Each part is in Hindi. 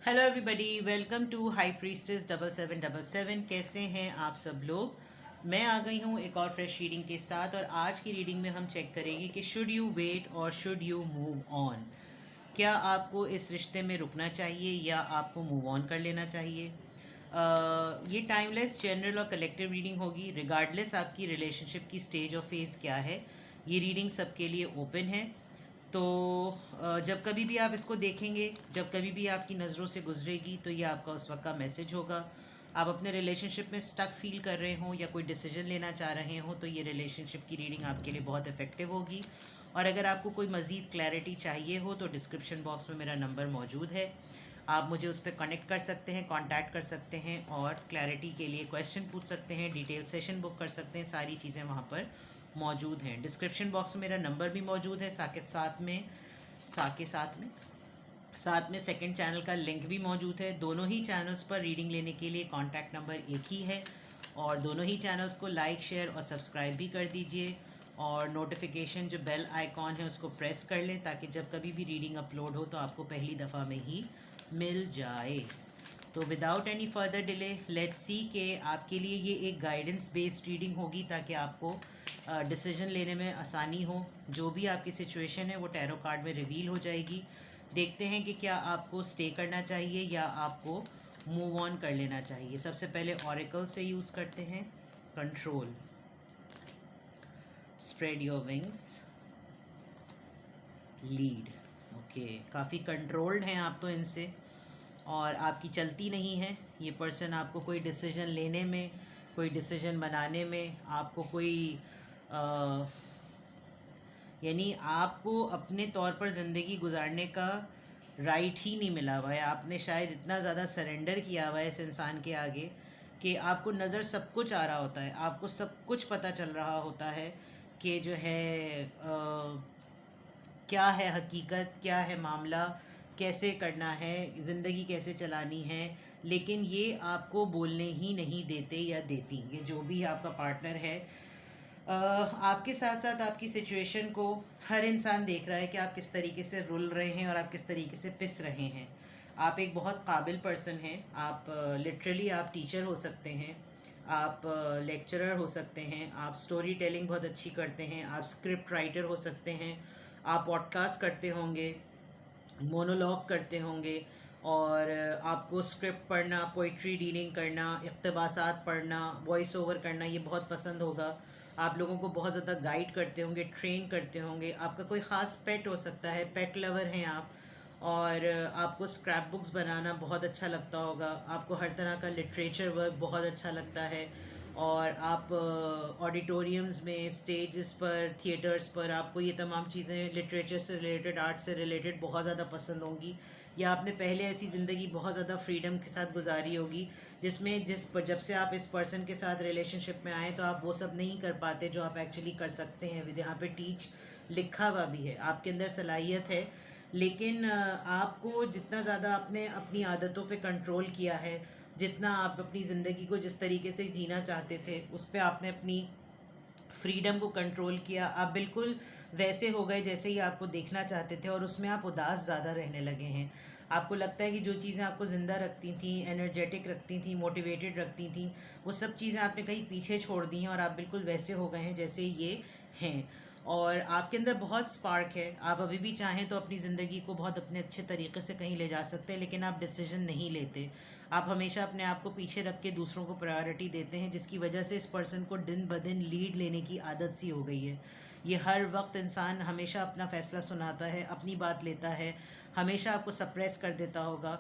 Hello everybody, welcome to high priestess 7777। कैसे हैं आप सब लोग। मैं आ गई हूँ एक और फ्रेश रीडिंग के साथ, और आज की रीडिंग में हम चेक करेंगे कि शुड यू वेट और शुड यू मूव ऑन। क्या आपको इस रिश्ते में रुकना चाहिए या आपको मूव ऑन कर लेना चाहिए। ये टाइमलेस, जनरल और कलेक्टिव रीडिंग होगी, रिगार्डलेस आपकी रिलेशनशिप की स्टेज और फेज़ क्या है। ये रीडिंग सबके लिए ओपन है। तो जब कभी भी आप इसको देखेंगे, जब कभी भी आपकी नज़रों से गुजरेगी, तो ये आपका उस वक्त का मैसेज होगा। आप अपने रिलेशनशिप में स्टक फील कर रहे हों या कोई डिसीजन लेना चाह रहे हों, तो ये रिलेशनशिप की रीडिंग आपके लिए बहुत इफ़ेक्टिव होगी। और अगर आपको कोई मज़ीद क्लैरिटी चाहिए हो तो डिस्क्रिप्शन बॉक्स में मेरा नंबर मौजूद है। आप मुझे उस पर कनेक्ट कर सकते हैं, कांटेक्ट कर सकते हैं, और क्लैरिटी के लिए क्वेश्चन पूछ सकते हैं, डिटेल सेशन बुक कर सकते हैं। सारी चीज़ें वहाँ पर मौजूद हैं। डिस्क्रिप्शन बॉक्स में मेरा नंबर भी मौजूद है। साथ में सेकंड चैनल का लिंक भी मौजूद है। दोनों ही चैनल्स पर रीडिंग लेने के लिए कॉन्टैक्ट नंबर एक ही है, और दोनों ही चैनल्स को लाइक, शेयर और सब्सक्राइब भी कर दीजिए। और नोटिफिकेशन जो बेल आइकॉन है उसको प्रेस कर लें, ताकि जब कभी भी रीडिंग अपलोड हो तो आपको पहली दफ़ा में ही मिल जाए। तो without any further delay, let's see कि आपके लिए ये एक गाइडेंस बेस्ड रीडिंग होगी, ताकि आपको डिसीजन लेने में आसानी हो। जो भी आपकी सिचुएशन है वो टैरो कार्ड में रिवील हो जाएगी। देखते हैं कि क्या आपको स्टे करना चाहिए या आपको मूव ऑन कर लेना चाहिए। सबसे पहले ऑरेकल से यूज़ करते हैं। Control, spread your wings, lead. Okay, काफ़ी कंट्रोल्ड हैं आप तो इनसे, और आपकी चलती नहीं है। ये पर्सन आपको कोई डिसीजन लेने में, कोई डिसीजन बनाने में, आपको कोई यानी आपको अपने तौर पर ज़िंदगी गुजारने का राइट ही नहीं मिला हुआ है। आपने शायद इतना ज़्यादा सरेंडर किया हुआ है इस इंसान के आगे कि आपको नज़र सब कुछ आ रहा होता है, आपको सब कुछ पता चल रहा होता है कि जो है क्या है हकीकत, क्या है मामला, कैसे करना है, ज़िंदगी कैसे चलानी है। लेकिन ये आपको बोलने ही नहीं देते या देती। ये जो भी आपका पार्टनर है, आपके साथ साथ आपकी सिचुएशन को हर इंसान देख रहा है कि आप किस तरीके से रुल रहे हैं और आप किस तरीके से पिस रहे हैं। आप एक बहुत काबिल पर्सन हैं। आप लिटरली आप टीचर हो सकते हैं, आप लेक्चरर हो सकते हैं, आप स्टोरी टेलिंग बहुत अच्छी करते हैं, आप स्क्रिप्ट राइटर हो सकते हैं, आप पॉडकास्ट करते होंगे, मोनोलॉग करते होंगे, और आपको स्क्रिप्ट पढ़ना, पोइट्री रीडिंग करना, इक़्तिबासात पढ़ना, वॉइस ओवर करना ये बहुत पसंद होगा। आप लोगों को बहुत ज़्यादा गाइड करते होंगे, ट्रेन करते होंगे। आपका कोई ख़ास पेट हो सकता है, पेट लवर हैं आप, और आपको स्क्रैप बुक्स बनाना बहुत अच्छा लगता होगा। आपको हर तरह का लिटरेचर वर्क बहुत अच्छा लगता है, और आप ऑडिटोरियम्स में, स्टेजेस पर, थिएटर्स पर आपको ये तमाम चीज़ें लिटरेचर से रिलेटेड, आर्ट से रिलेटेड बहुत ज़्यादा पसंद होंगी। या आपने पहले ऐसी ज़िंदगी बहुत ज़्यादा फ्रीडम के साथ गुजारी होगी, जिसमें जब से आप इस पर्सन के साथ रिलेशनशिप में आए तो आप वो सब नहीं कर पाते जो आप एक्चुअली कर सकते हैं। विद यहाँ पे टीच लिखा हुआ भी है, आपके अंदर सलाहियत है। लेकिन आपको जितना ज़्यादा आपने अपनी आदतों पे कंट्रोल किया है, जितना आप अपनी ज़िंदगी को जिस तरीके से जीना चाहते थे उस पर आपने अपनी फ्रीडम को कंट्रोल किया, आप बिल्कुल वैसे हो गए जैसे ही आपको देखना चाहते थे, और उसमें आप उदास ज़्यादा रहने लगे हैं। आपको लगता है कि जो चीज़ें आपको ज़िंदा रखती थी, एनर्जेटिक रखती थी, मोटिवेटेड रखती थी, वो सब चीज़ें आपने कहीं पीछे छोड़ दी हैं, और आप बिल्कुल वैसे हो गए हैं जैसे ये हैं। और आपके अंदर बहुत स्पार्क है। आप अभी भी चाहें तो अपनी ज़िंदगी को बहुत अपने अच्छे तरीके से कहीं ले जा सकते हैं, लेकिन आप डिसीजन नहीं लेते। आप हमेशा अपने आप को पीछे रख के दूसरों को प्रायोरिटी देते हैं, जिसकी वजह से इस पर्सन को दिन ब दिन लीड लेने की आदत सी हो गई है। ये हर वक्त इंसान हमेशा अपना फ़ैसला सुनाता है, अपनी बात लेता है, हमेशा आपको सप्रेस कर देता होगा।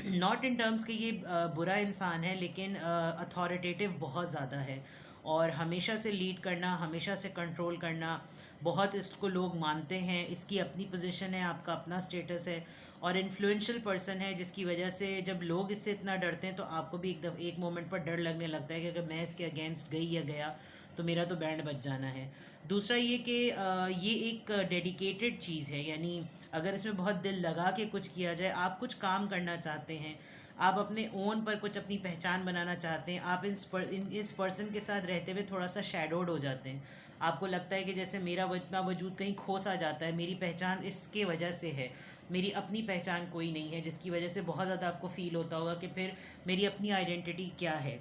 नॉट इन टर्म्स कि ये बुरा इंसान है, लेकिन अथॉरिटेटिव बहुत ज़्यादा है, और हमेशा से लीड करना, हमेशा से कंट्रोल करना, बहुत इसको लोग मानते हैं। इसकी अपनी पोजीशन है, आपका अपना स्टेटस है, और इन्फ्लुएंशियल पर्सन है, जिसकी वजह से जब लोग इससे इतना डरते हैं तो आपको भी एक मोमेंट पर डर लगने लगता है कि अगर मैं इसके अगेंस्ट गई या गया तो मेरा तो बैंड बज जाना है। दूसरा ये कि ये एक डेडिकेटेड चीज़ है, यानी अगर इसमें बहुत दिल लगा के कुछ किया जाए, आप कुछ काम करना चाहते हैं, आप अपने ओन पर कुछ अपनी पहचान बनाना चाहते हैं, आप इस पर्सन के साथ रहते हुए थोड़ा सा शैडोड हो जाते हैं। आपको लगता है कि जैसे मेरा इतना वजूद कहीं खो सा जाता है, मेरी पहचान इसके वजह से है। मेरी अपनी पहचान कोई नहीं है, जिसकी वजह से बहुत ज़्यादा आपको फील होता होगा कि फिर मेरी अपनी आइडेंटिटी क्या है।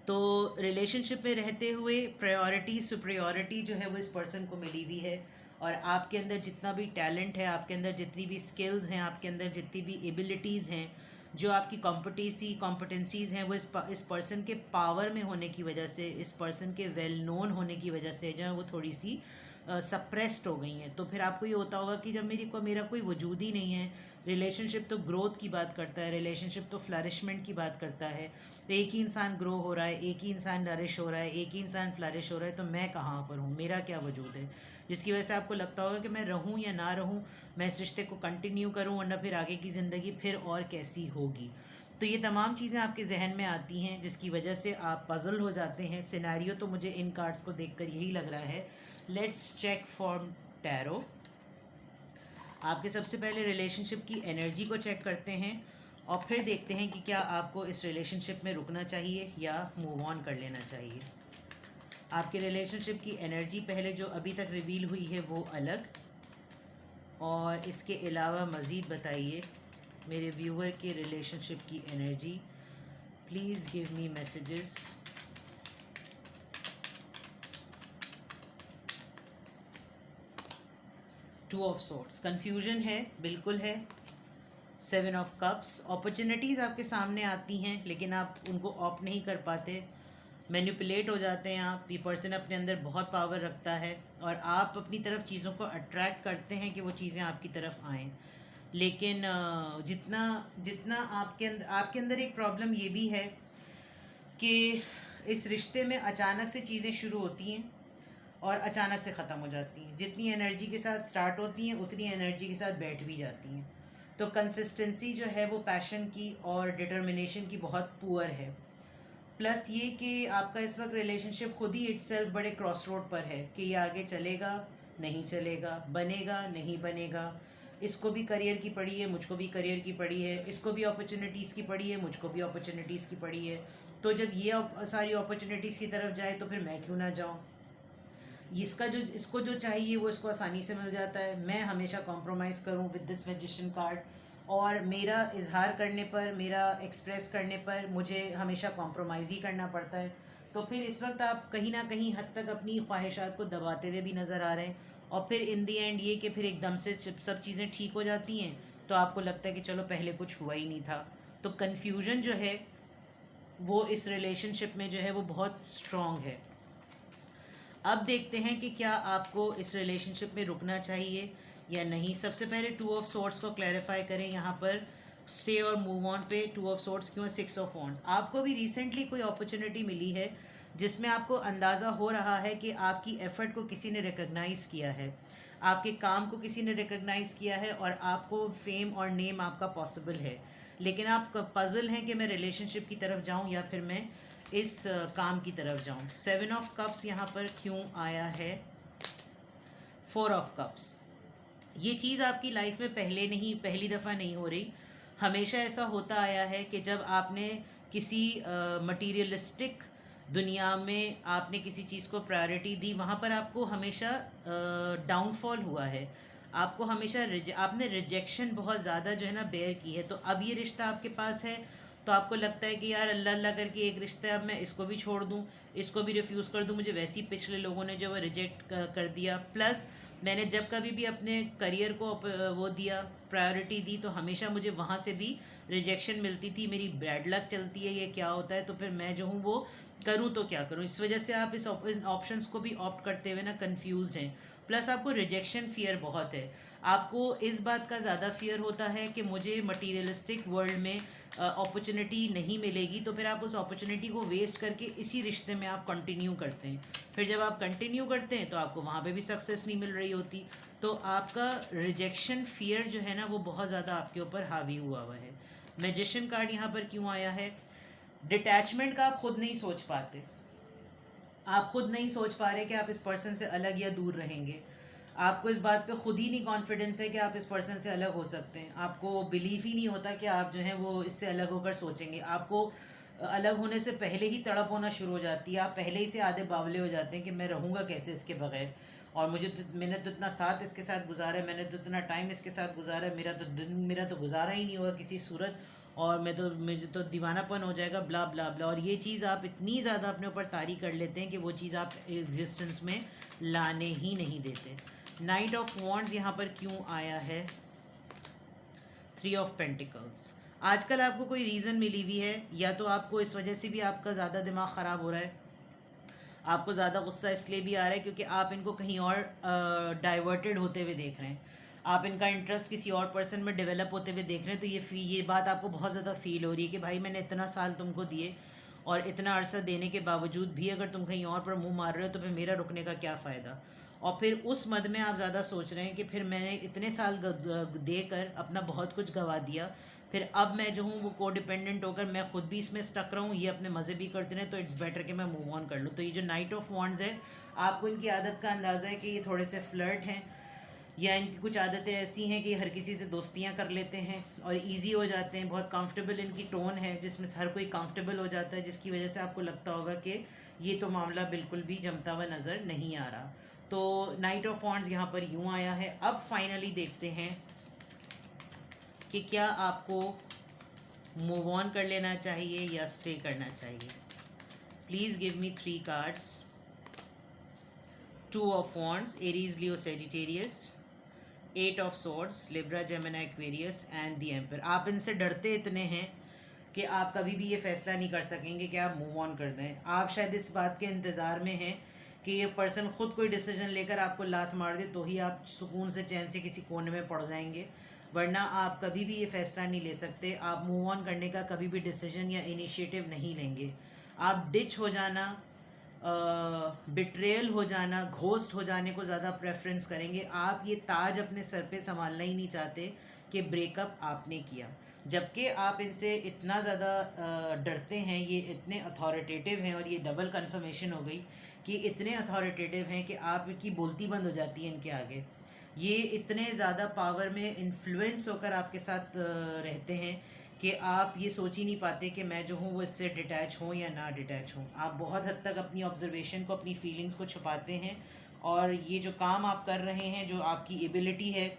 तो रिलेशनशिप में रहते हुए प्रायोरिटी सुप्रियोरिटी जो है वो इस पर्सन को मिली हुई है, और आपके अंदर जितना भी टैलेंट है, आपके अंदर जितनी भी स्किल्स हैं, आपके अंदर जितनी भी एबिलिटीज़ हैं, जो आपकी कॉम्पिटेंसीज़ हैं, वो इस पर्सन के पावर में होने की वजह से, इस पर्सन के वेल नोन होने की वजह से जो है वो थोड़ी सी सप्रेस्ड हो गई हैं। तो फिर आपको ये होता होगा कि जब मेरा कोई वजूद ही नहीं है, रिलेशनशिप तो ग्रोथ की बात करता है, रिलेशनशिप तो फ्लरिशमेंट की बात करता है, तो एक ही इंसान ग्रो हो रहा है, एक ही इंसान नरिश हो रहा है, एक ही इंसान फ्लरिश हो रहा है, तो मैं कहाँ पर हूँ, मेरा क्या वजूद है, जिसकी वजह से आपको लगता होगा कि मैं रहूँ या ना रहूँ, मैं इस रिश्ते को कंटिन्यू करूँ, वरना फिर आगे की ज़िंदगी फिर और कैसी होगी। तो ये तमाम चीज़ें आपके जहन में आती हैं, जिसकी वजह से आप पज़ल हो जाते हैं। सिनेरियो तो मुझे इन कार्ड्स को देखकर यही लग रहा है। Let's check for tarot. आपके सबसे पहले रिलेशनशिप की एनर्जी को चेक करते हैं, और फिर देखते हैं कि क्या आपको इस रिलेशनशिप में रुकना चाहिए या मूव ऑन कर लेना चाहिए। आपके रिलेशनशिप की एनर्जी पहले जो अभी तक रिवील हुई है वो अलग, और इसके अलावा मज़ीद बताइए मेरे व्यूअर के रिलेशनशिप की energy. Please give me messages. Two of sorts, confusion है, बिल्कुल है। 7 ऑफ कप्स, अपॉर्चुनिटीज़ आपके सामने आती हैं लेकिन आप उनको ऑप्ट नहीं कर पाते, मैनिपुलेट हो जाते हैं आप। ये पर्सन अपने अंदर बहुत पावर रखता है, और आप अपनी तरफ चीज़ों को अट्रैक्ट करते हैं कि वो चीज़ें आपकी तरफ आएँ। लेकिन जितना जितना आपके अंदर एक प्रॉब्लम ये भी है कि इस रिश्ते में अचानक से चीज़ें शुरू होती हैं और अचानक से ख़त्म हो जाती हैं। जितनी एनर्जी के साथ स्टार्ट होती हैं उतनी एनर्जी के साथ बैठ भी जाती हैं। तो कंसिस्टेंसी जो है वो पैशन की और डिटर्मिनेशन की बहुत पुअर है। प्लस ये कि आपका इस वक्त रिलेशनशिप खुद ही इटसेल्फ बड़े क्रॉस रोड पर है कि ये आगे चलेगा नहीं चलेगा, बनेगा नहीं बनेगा। इसको भी करियर की पड़ी है, मुझको भी करियर की पड़ी है, इसको भी अपॉर्चुनिटीज़ की पड़ी है, मुझको भी अपॉर्चुनिटीज़ की पड़ी है। तो जब ये सारी अपॉर्चुनिटीज़ की तरफ जाए तो फिर मैं क्यों ना जाऊँ। इसको जो चाहिए वो इसको आसानी से मिल जाता है। मैं हमेशा कॉम्प्रोमाइज़ करूँ विद दिस मैजिशियन कार्ड, और मेरा इजहार करने पर, मेरा एक्सप्रेस करने पर मुझे हमेशा कॉम्प्रोमाइज़ ही करना पड़ता है। तो फिर इस वक्त आप कहीं ना कहीं हद तक अपनी ख्वाहिशात को दबाते हुए भी नज़र आ रहे हैं, और फिर इन दी एंड ये कि फिर एकदम से सब चीज़ें ठीक हो जाती हैं तो आपको लगता है कि चलो पहले कुछ हुआ ही नहीं था। तो कन्फ्यूजन जो है वो इस रिलेशनशिप में जो है वो बहुत स्ट्रॉन्ग है। अब देखते हैं कि क्या आपको इस रिलेशनशिप में रुकना चाहिए या नहीं। सबसे पहले 2 ऑफ सोर्ट्स को क्लैरिफाई करें यहाँ पर। स्टे और मूव ऑन पे 2 ऑफ सोर्ट्स क्यों, 6 ऑफ वॉन्ड्स। आपको भी रिसेंटली कोई अपॉर्चुनिटी मिली है जिसमें आपको अंदाज़ा हो रहा है कि आपकी एफ़र्ट को किसी ने रिकग्नाइज़ किया है, आपके काम को किसी ने रिकग्नाइज़ किया है, और आपको फेम और नेम आपका पॉसिबल है। लेकिन आप पज़ल हैं कि मैं रिलेशनशिप की तरफ जाऊँ या फिर मैं इस काम की तरफ जाऊं। 7 ऑफ कप्स यहाँ पर क्यों आया है, 4 ऑफ कप्स। ये चीज़ आपकी लाइफ में पहली दफ़ा नहीं हो रही, हमेशा ऐसा होता आया है कि जब आपने किसी मटीरियलिस्टिक दुनिया में आपने किसी चीज़ को प्रायोरिटी दी, वहाँ पर आपको हमेशा डाउनफॉल हुआ है। आपको हमेशा आपने रिजेक्शन बहुत ज़्यादा जो है ना बेयर की है। तो अब ये रिश्ता आपके पास है तो आपको लगता है कि यार अल्लाह अल्लाह करके एक रिश्ता है, अब मैं इसको भी छोड़ दूँ, इसको भी रिफ्यूज़ कर दूँ, मुझे वैसे ही पिछले लोगों ने जो है रिजेक्ट कर दिया। प्लस मैंने जब कभी भी अपने करियर को वो दिया, प्रायोरिटी दी, तो हमेशा मुझे वहाँ से भी रिजेक्शन मिलती थी। मेरी बैड लक चलती है, ये क्या होता है, तो फिर मैं जो हूँ वो करूँ तो क्या करूँ। इस वजह से आप इस ऑप्शंस को भी ऑप्ट करते हुए ना कंफ्यूज हैं। प्लस आपको रिजेक्शन फियर बहुत है। आपको इस बात का ज़्यादा फियर होता है कि मुझे मटीरियलिस्टिक वर्ल्ड में अपॉर्चुनिटी नहीं मिलेगी, तो फिर आप उस अपॉर्चुनिटी को वेस्ट करके इसी रिश्ते में आप कंटिन्यू करते हैं। फिर जब आप कंटिन्यू करते हैं तो आपको वहाँ पे भी सक्सेस नहीं मिल रही होती। तो आपका रिजेक्शन फियर जो है ना वो बहुत ज़्यादा आपके ऊपर हावी हुआ है। मैजिशियन कार्ड यहाँ पर क्यों आया है, डिटैचमेंट का आप खुद नहीं सोच पाते। आप खुद नहीं सोच पा रहे कि आप इस पर्सन से अलग या दूर रहेंगे। आपको इस बात पे खुद ही नहीं कॉन्फिडेंस है कि आप इस पर्सन से अलग हो सकते हैं। आपको बिलीव ही नहीं होता कि आप जो हैं वो इससे अलग होकर सोचेंगे। आपको अलग होने से पहले ही तड़प होना शुरू हो जाती है, आप पहले ही से आधे बावले हो जाते हैं कि मैं रहूँगा कैसे इसके बगैर। और मैंने तो इतना साथ इसके साथ गुजारा है, मैंने तो इतना टाइम इसके साथ गुजारा है, मेरा तो गुजारा ही नहीं होगा किसी सूरत, और मुझे तो दीवानापन हो जाएगा, ब्ला ब्ला ब्ला। और ये चीज़ आप इतनी ज़्यादा अपने ऊपर तारी कर लेते हैं कि वो चीज़ आप एग्जिस्टेंस में लाने ही नहीं देते। नाइट ऑफ वॉन्ड्स यहाँ पर क्यों आया है? 3 ऑफ पेंटिकल्स। आजकल आपको कोई रीज़न मिली हुई है, या तो आपको इस वजह से भी आपका ज़्यादा दिमाग ख़राब हो रहा है, आपको ज़्यादा गुस्सा इसलिए भी आ रहा है क्योंकि आप इनको कहीं और डाइवर्टेड होते हुए देख रहे हैं, आप इनका इंटरेस्ट किसी और पर्सन में डेवलप होते हुए देख रहे हैं। तो ये बात आपको बहुत ज़्यादा फील हो रही है कि भाई मैंने इतना साल तुमको दिए और इतना अरसा देने के बावजूद भी अगर तुम कहीं और पर मुंह मार रहे हो तो फिर मेरा रुकने का क्या फ़ायदा। और फिर उस मद में आप ज़्यादा सोच रहे हैं कि फिर मैंने इतने साल देकर अपना बहुत कुछ गंवा दिया, फिर अब मैं जो हूँ वो को डिपेंडेंट होकर मैं खुद भी इसमें स्टक रहा हूँ, ये अपने मज़े भी करते रहें, तो इट्स बेटर कि मैं मूव ऑन कर लूँ। तो ये जो नाइट ऑफ वॉन्ड्स है, आपको इनकी आदत का अंदाज़ा है कि ये थोड़े से फ्लर्ट हैं, या इनकी कुछ आदतें ऐसी हैं कि हर किसी से दोस्तियां कर लेते हैं और इजी हो जाते हैं, बहुत कंफर्टेबल इनकी टोन है जिसमें हर कोई कंफर्टेबल हो जाता है, जिसकी वजह से आपको लगता होगा कि ये तो मामला बिल्कुल भी जमता हुआ नज़र नहीं आ रहा। तो नाइट ऑफ वॉन्ड्स यहाँ पर यूँ आया है। अब फाइनली देखते हैं कि क्या आपको मूव ऑन कर लेना चाहिए या स्टे करना चाहिए। Please give me 3 cards. 2 of wands, Aries Leo Sagittarius. 8 of swords, Libra Gemini Aquarius and the emperor. आप इनसे डरते इतने हैं कि आप कभी भी ये फैसला नहीं कर सकेंगे कि आप मूव ऑन कर दें। आप शायद इस बात के इंतज़ार में हैं कि ये पर्सन खुद कोई डिसीजन लेकर आपको लात मार दे तो ही आप सुकून से चैन से किसी कोने में पड़ जाएंगे, वरना आप कभी भी ये फ़ैसला नहीं ले सकते। आप मूव ऑन करने का कभी भी डिसीजन या इनिशिएटिव नहीं लेंगे। आप डिच हो जाना, बिट्रेयल हो जाना, घोस्ट हो जाने को ज़्यादा प्रेफरेंस करेंगे। आप ये ताज अपने सर पे संभालना ही नहीं चाहते कि ब्रेकअप आपने किया, जबकि आप इनसे इतना ज़्यादा डरते हैं, ये इतने अथॉरिटेटिव हैं। और ये डबल कन्फर्मेशन हो गई कि इतने अथॉरिटेटिव हैं कि आपकी बोलती बंद हो जाती है इनके आगे। ये इतने ज़्यादा पावर में इन्फ्लुएंस होकर आपके साथ रहते हैं कि आप ये सोच ही नहीं पाते कि मैं जो हूँ वो इससे डिटैच हूँ या ना डिटैच हूँ। आप बहुत हद तक अपनी ऑब्जर्वेशन को, अपनी फीलिंग्स को छुपाते हैं, और ये जो काम आप कर रहे हैं, जो आपकी एबिलिटी है,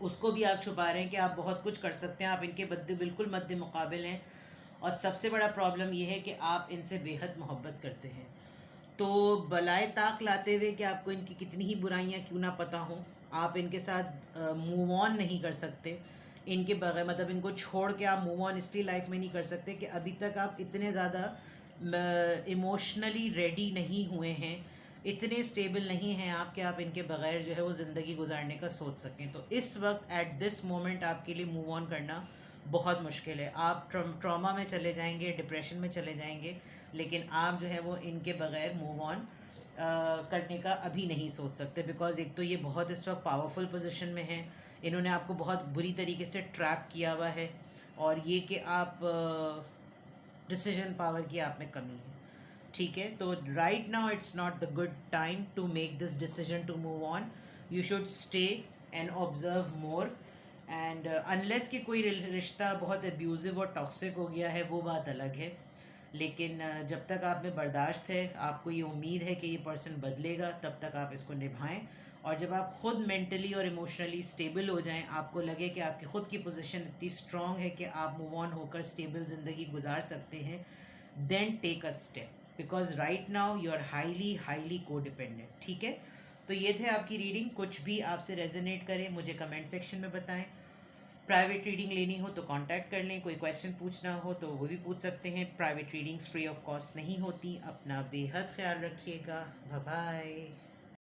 उसको भी आप छुपा रहे हैं कि आप बहुत कुछ कर सकते हैं। आप इनके बदले बिल्कुल मद्दे मुकाबिल हैं। और सबसे बड़ा प्रॉब्लम ये है कि आप इनसे बेहद मोहब्बत करते हैं। तो बलाए ताक लाते हुए कि आपको इनकी कितनी ही बुराइयां क्यों ना पता हों, आप इनके साथ मूव ऑन नहीं कर सकते इनके बगैर। मतलब इनको छोड़ के आप मूव ऑन इसलिए लाइफ में नहीं कर सकते कि अभी तक आप इतने ज़्यादा इमोशनली रेडी नहीं हुए हैं, इतने स्टेबल नहीं हैं आप कि आप इनके बगैर जो है वो ज़िंदगी गुजारने का सोच सकें। तो इस वक्त एट दिस मोमेंट आपके लिए मूव ऑन करना बहुत मुश्किल है। आप ट्रॉमा में चले जाएंगे, डिप्रेशन में चले जाएंगे, लेकिन आप जो है वो इनके बगैर मूव ऑन करने का अभी नहीं सोच सकते। बिकॉज एक तो ये बहुत इस वक्त पावरफुल पोजीशन में है, इन्होंने आपको बहुत बुरी तरीके से ट्रैप किया हुआ है, और ये कि आप डिसीजन पावर की आप में कमी है। ठीक है, तो right now it's not the good time to make this decision to move on. You should stay and observe more, and unless कि कोई रिश्ता बहुत अब्यूज़िव और टॉक्सिक हो गया है, वो बात अलग है। लेकिन जब तक आप में बर्दाश्त है, आपको ये उम्मीद है कि ये पर्सन बदलेगा, तब तक आप इसको निभाएं। और जब आप खुद मेंटली और इमोशनली स्टेबल हो जाएं, आपको लगे कि आपकी ख़ुद की पोजीशन इतनी स्ट्रॉन्ग है कि आप मूव ऑन होकर स्टेबल ज़िंदगी गुजार सकते हैं, then take a step, because right now you are highly codependent. ठीक है, तो ये थे आपकी रीडिंग। कुछ भी आपसे रेजोनेट करे मुझे कमेंट सेक्शन में बताएं। प्राइवेट रीडिंग लेनी हो तो कांटेक्ट कर लें, कोई क्वेश्चन पूछना हो तो वो भी पूछ सकते हैं। Private readings free of cost नहीं होती। अपना बेहद ख्याल रखिएगा। Bye bye.